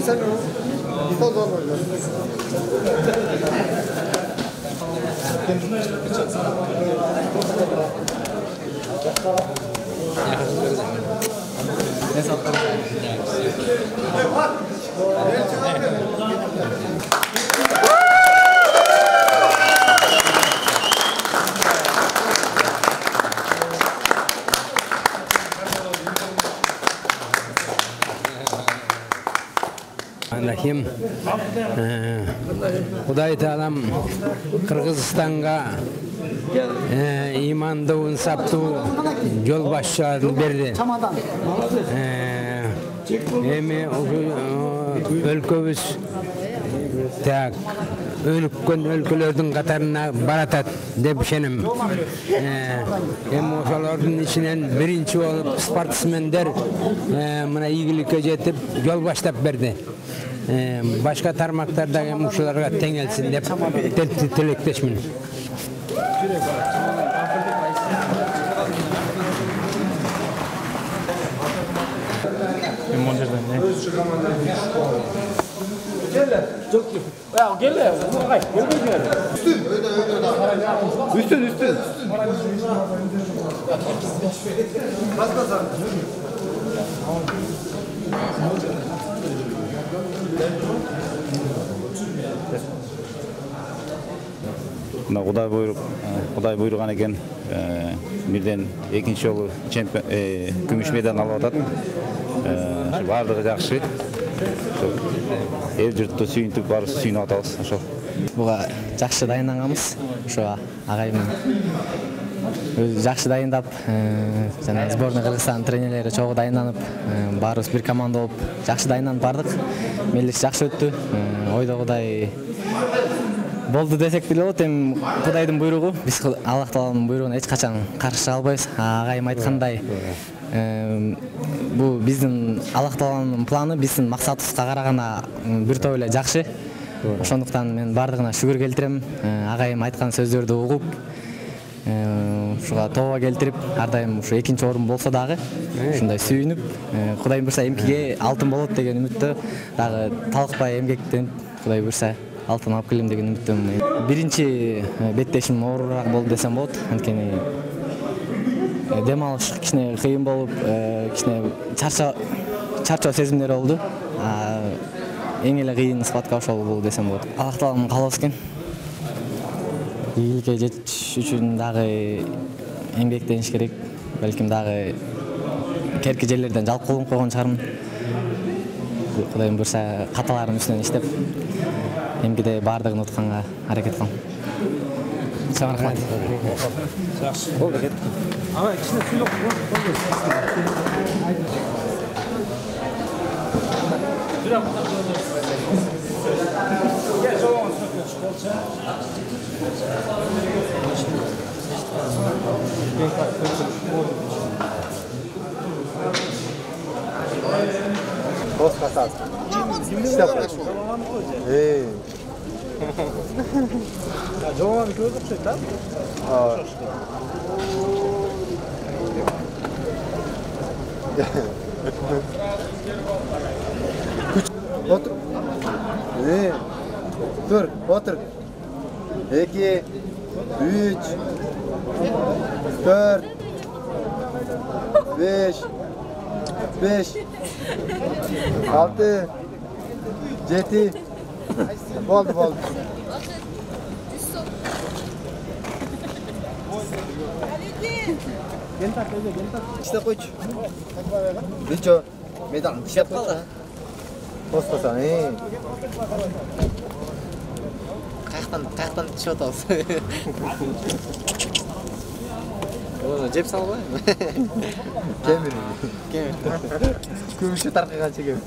Sen o. Çok zor oynuyor. Ne sattın? Rahim. Huday Taalam Kırgızstan'a imandığı saptı yol başlarını berdi. Emi ülkemiz tak ülkün ülkelerden katarına baratat dep şenim. Hem oşalardan içinden birinci olup sportsmenler mına iyilikle jetip yol başlap berdi. Başka tarmaklardaki muşalarga tengelsin dep tilekleşmin. Gel. Çok iyi. Ya gel. Gel. Gel. Üstün. Bas. Құдай бұйырған екен, бірден екінші жолы күміс медаль алып атады. Барлығы жақсы. Ел жұртты сүйінтіп, барысы сүйініп атабыз. Бұға жақсы дайындағанбыз. Ағайым жақсы дайындап, сборный Қырғызстан тренерлері чоғы дайынданып, барыбыз бір команда болып, жақсы дайынданып бардық. Мелдеш жақсы өтті. Ойдағыдай болды десек те болады. Құдайдың бұйрығы, біз Аллах Тағаланың бұйрығына ешқашан қарсы албайбыз. Ағайым айтқандай, бұл біздің Аллах Тағаланың планы, біздің мақсатымызға қарағанда бір тойлы жақсы. Ошондуктан мен бардығына шүгүр келтиремин. Ағайым айтқан сөздерді угуп, ушуга тооба келтирип, ардайым ушу экинчи орун болсо дагы ушундай сүйүнүп, Кудайым буйрса эмкиге алтын болот деген үмүттө дагы талыкпай эмгектенип, Кудай буйрса алтын алып келем деген үмүттөмүн. Биринчи беттешим оорураак болду десем болот. Анткени дем алыш кичине кыйын болуп, кичине чарчоо сезимдери болду. Эң эле кыйын схватка ошол болду десем болот. Аллах Тааланын каалоосу экен. Ийгиликке жетиш үчүн дагы эмгектениш керек. Балким дагы керки жерлерден жалп колунуп койгон чыгармын. Кудайым буйрса каталардын үстүнөн иштеп, эмгиде бардыгын утканга аракет кылам. Сага рахмат. Жакшы. Болду кет. Ага, кичине сүйлөп Boz kasas. Ya Jovan gördük şey tam. Otur. Dur, otur. 2 3 4 5 6 7 Oldu. İşte koç. Rico. Medan. İşte koç. Bostasan. Каяктан түшүп атабыз. Жеп салбайбы? Кемир. Күмүшү таркыганча кем.